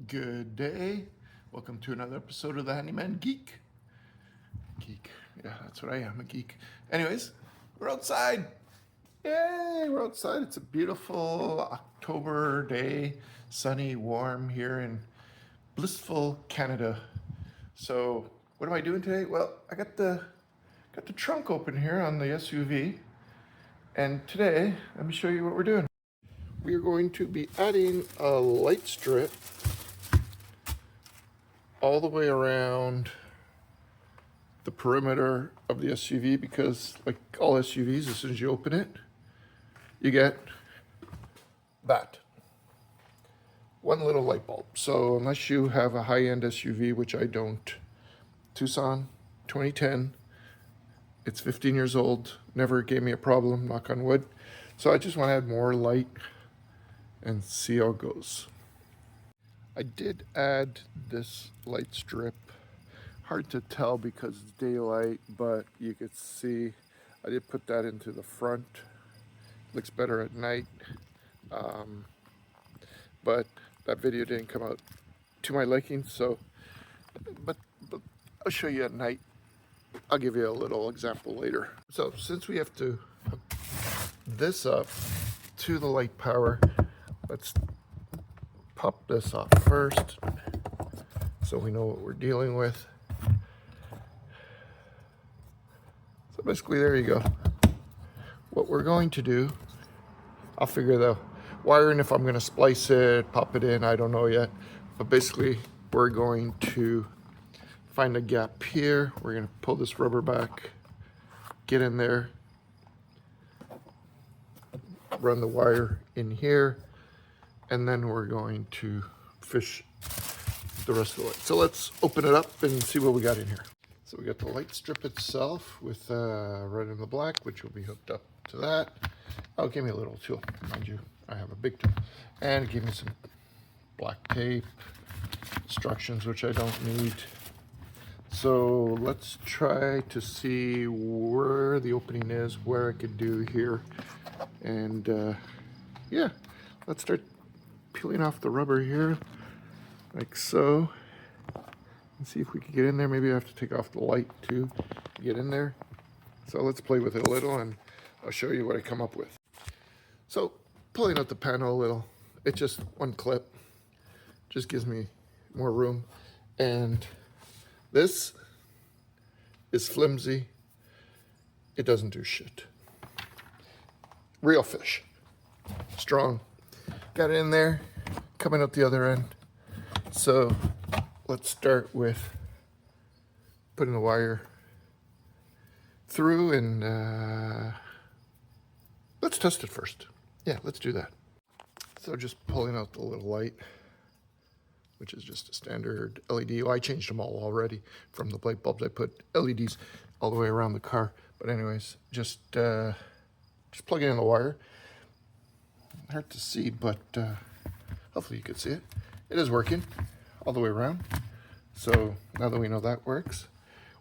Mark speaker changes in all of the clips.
Speaker 1: Good day. Welcome to another episode of the Handyman Geek. Yeah, that's what I am, a geek. Anyways, we're outside. Yay, we're outside. It's a beautiful October day, sunny, warm here in blissful Canada. So, what am I doing today? Well, I got the trunk open here on the SUV. And today, let me show you what we're doing. We are going to be adding a light strip all the way around the perimeter of the SUV because, like all SUVs, as soon as you open it, you get that one little light bulb. So unless you have a high-end SUV, which I don't, Tucson 2010, it's 15 years old, never gave me a problem, knock on wood. So I just want to add more light and see how it goes. I did add this light strip. Hard to tell because it's daylight, but you could see I did put that into the front. Looks better at night. But that video didn't come out to my liking, so but I'll show you at night. I'll give you a little example later. So since we have to hook this up to the light power, let's pop this off first so we know what we're dealing with. So basically, there you go. What we're going to do, I'll figure the wiring, if I'm going to splice it, pop it in, I don't know yet. But basically, we're going to find a gap here. We're going to pull this rubber back, get in there, run the wire in here, and then we're going to fish the rest of the light. So let's open it up and see what we got in here. So we got the light strip itself with red and the black, which will be hooked up to that. Oh, it gave me a little tool, mind you. I have a big tool. And it gave me some black tape, instructions, which I don't need. So let's try to see where the opening is, where I could do here. And yeah, let's start peeling off the rubber here, like so. And see if we can get in there. Maybe I have to take off the light too to get in there. So let's play with it a little and I'll show you what I come up with. So pulling out the panel a little, it's just one clip, just gives me more room. And this is flimsy. It doesn't do shit. Real fish, strong. Got it in there, coming out the other end. So let's start with putting the wire through and let's test it first. Yeah, let's do that. So just pulling out the little light, which is just a standard LED. Well, I changed them all already from the light bulbs. I put LEDs all the way around the car. But anyways, just plugging in the wire. Hard to see, but hopefully you can see it. It is working all the way around. So now that we know that works,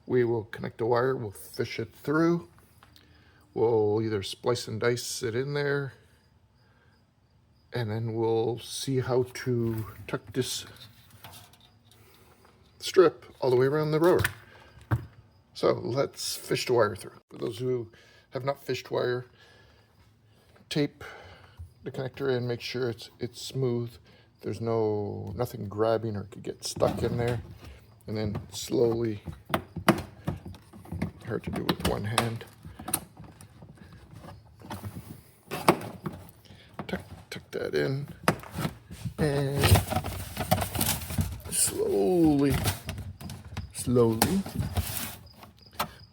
Speaker 1: we will connect the wire, we'll fish it through. We'll either splice and dice it in there, and then we'll see how to tuck this strip all the way around the rower. So let's fish the wire through. For those who have not fished wire, tape the connector in, make sure it's smooth. There's nothing grabbing or could get stuck in there. And then slowly, hard to do with one hand. Tuck that in. And slowly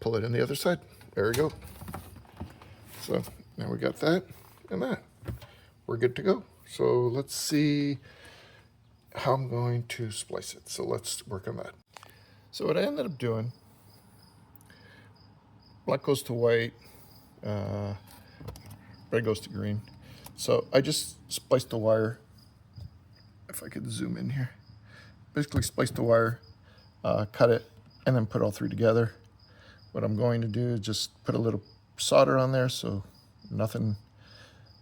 Speaker 1: pull it in the other side. There we go. So now we got that and that. We're good to go. So let's see how I'm going to splice it. So let's work on that. So what I ended up doing, black goes to white, red goes to green. So I just spliced the wire. If I could zoom in here. Basically spliced the wire, cut it, and then put all three together. What I'm going to do is just put a little solder on there so nothing,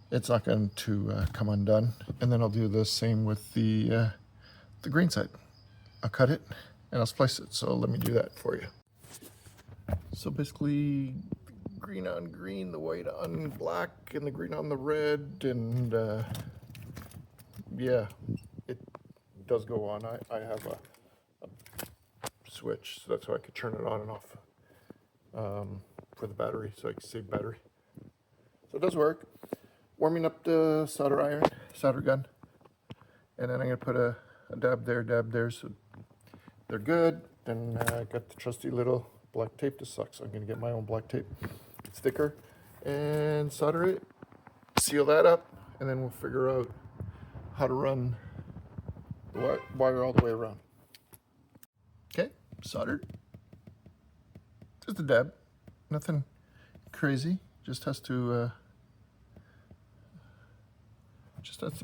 Speaker 1: it's not going to come undone. And then I'll do the same with the the green side. I'll cut it and I'll splice it. So let me do that for you. So basically, green on green, the white on black, and the green on the red, and yeah, it does go on. I have a switch, so that's why I could turn it on and off for the battery, so I can save battery. So it does work. Warming up the solder gun, and then I'm gonna put a dab there, so they're good. Then I got the trusty little black tape. This sucks. I'm gonna get my own black tape. It's thicker, and solder it, seal that up, and then we'll figure out how to run the wire all the way around. Okay, soldered. Just a dab, nothing crazy. Just has to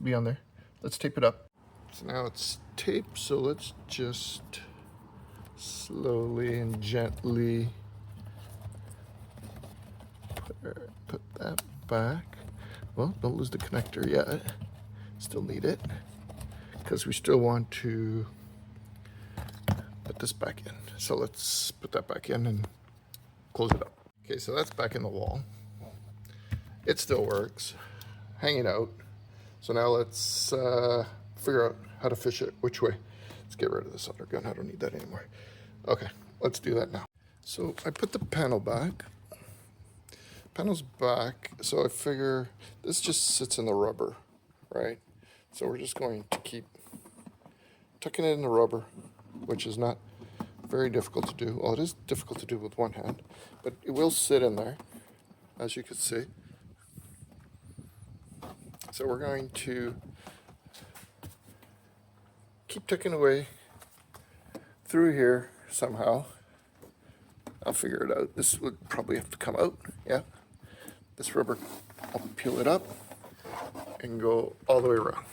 Speaker 1: be on there. Let's tape it up. So now it's taped. So let's just slowly and gently put that back. Well, don't lose the connector yet. Still need it because we still want to put this back in. So let's put that back in and close it up. Okay, so that's back in the wall. It still works, hanging out. So now let's figure out how to fish it, which way. Let's get rid of the solder gun. I don't need that anymore. Okay, let's do that now. So I put the panel back. Panel's back, so I figure this just sits in the rubber, right? So we're just going to keep tucking it in the rubber, which is not very difficult to do. Well, it is difficult to do with one hand, but it will sit in there, as you can see. So we're going to keep tucking away through here somehow. I'll figure it out. This would probably have to come out, yeah. This rubber, I'll peel it up and go all the way around.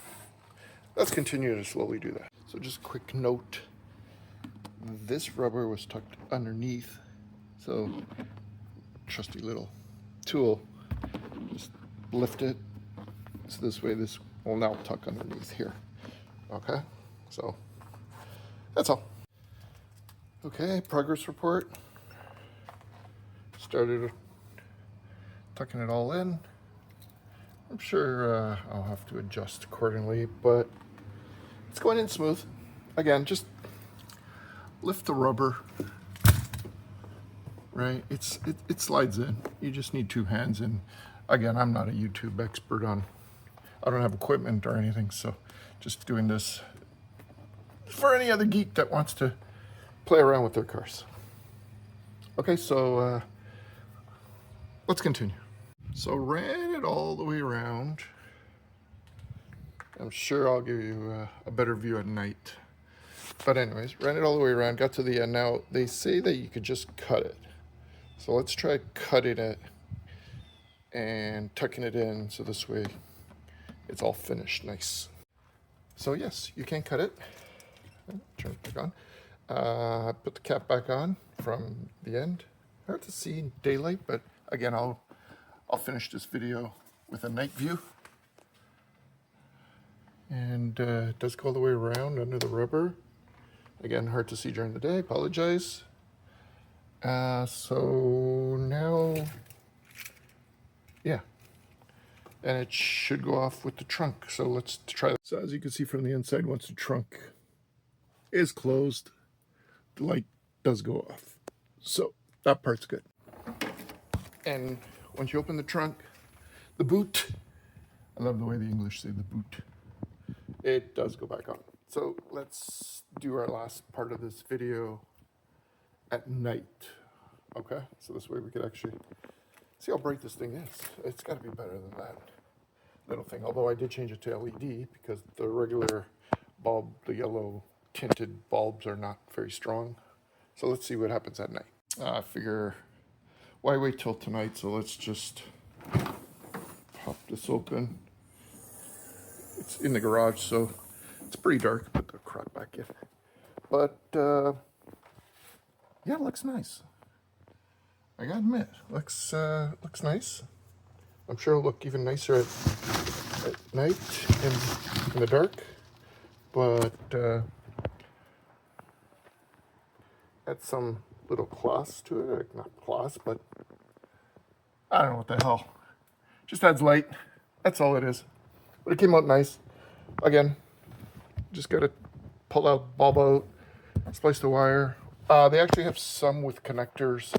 Speaker 1: Let's continue to slowly do that. So just a quick note, this rubber was tucked underneath. So trusty little tool, just lift it. So this way this will now tuck underneath here. Okay, so that's all. Okay, progress report. Started tucking it all in. I'm sure I'll have to adjust accordingly, but it's going in smooth. Again, just lift the rubber, right? It slides in. You just need two hands. And again, I'm not a YouTube expert on, I don't have equipment or anything, so just doing this for any other geek that wants to play around with their cars. Okay, so let's continue. So ran it all the way around. I'm sure I'll give you a better view at night. But anyways, ran it all the way around, got to the end. Now, they say that you could just cut it. So let's try cutting it and tucking it in so this way it's all finished nice. So yes, you can cut it. Turn it back on. Put the cap back on from the end. Hard to see in daylight, but again, I'll finish this video with a night view. And it does go all the way around under the rubber. Again, hard to see during the day, apologize. So now, yeah. And it should go off with the trunk. So let's try that. So as you can see from the inside, once the trunk is closed, the light does go off. So that part's good. And once you open the trunk, the boot, I love the way the English say the boot, it does go back on. So let's do our last part of this video at night. Okay, so this way we could actually see how bright this thing is. It's got to be better than that little thing. Although I did change it to LED because the regular bulb, the yellow tinted bulbs, are not very strong. So let's see what happens at night. I figure, why wait till tonight? So let's just pop this open. It's in the garage, so it's pretty dark. Put the crap back in. But yeah, it looks nice. I gotta admit, looks nice. I'm sure it'll look even nicer at night in the dark. but had some little cloths to it, like not cloths, but I don't know what the hell. Just adds light. That's all it is. But it came out nice. Again, just got to pull out bulb out, splice the wire. They actually have some with connectors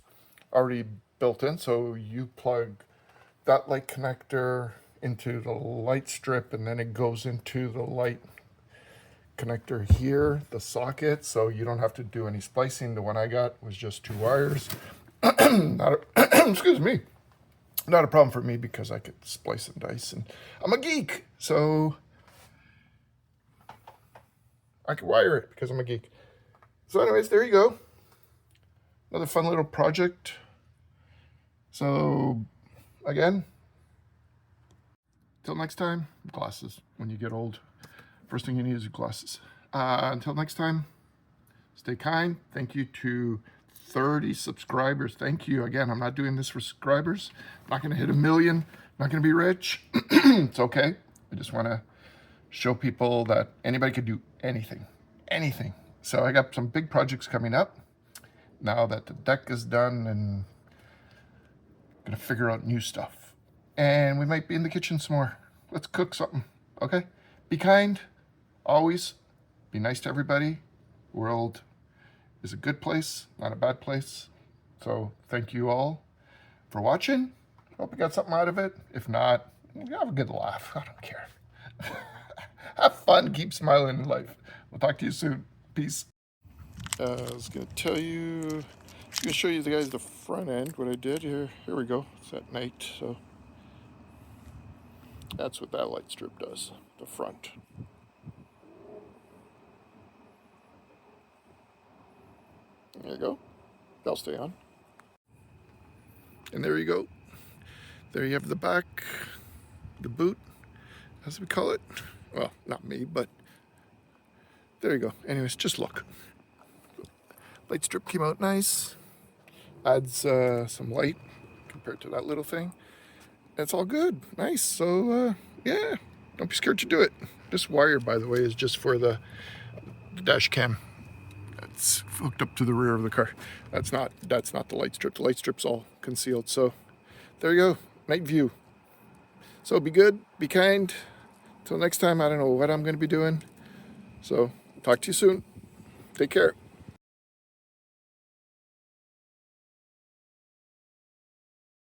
Speaker 1: already built in, so you plug that light connector into the light strip, and then it goes into the light connector here, the socket, so you don't have to do any splicing. The one I got was just 2 wires. Excuse me. Not a problem for me because I could splice and dice, and I'm a geek, so I can wire it because I'm a geek. So anyways, there you go. Another fun little project. So again, until next time, glasses. When you get old, first thing you need is your glasses. Until next time, stay kind. Thank you to 30 subscribers. Thank you. Again, I'm not doing this for subscribers. I'm not going to hit 1 million. I'm not going to be rich. It's okay. I just want to show people that anybody could do anything. Anything. So I got some big projects coming up. Now that the deck is done, and I'm going to figure out new stuff. And we might be in the kitchen some more. Let's cook something. Okay? Be kind. Always. Be nice to everybody. World is a good place, not a bad place. So thank you all for watching. Hope you got something out of it. If not, have a good laugh. I don't care. Have fun. Keep smiling in life. We'll talk to you soon. Peace. I was going to tell you, I was going to show you the guys the front end, what I did here. Here we go. It's at night, so that's what that light strip does, the front. There you go. They'll stay on. And there you go. There you have the back, the boot, as we call it. Well, not me, but there you go. Anyways, just look. Light strip came out nice. Adds some light compared to that little thing. It's all good. Nice. So, yeah, don't be scared to do it. This wire, by the way, is just for the dash cam. It's hooked up to the rear of the car. That's not the light strip. The light strip's all concealed. So there you go. Night view. So be good, be kind. Till next time, I don't know what I'm going to be doing. So talk to you soon. Take care.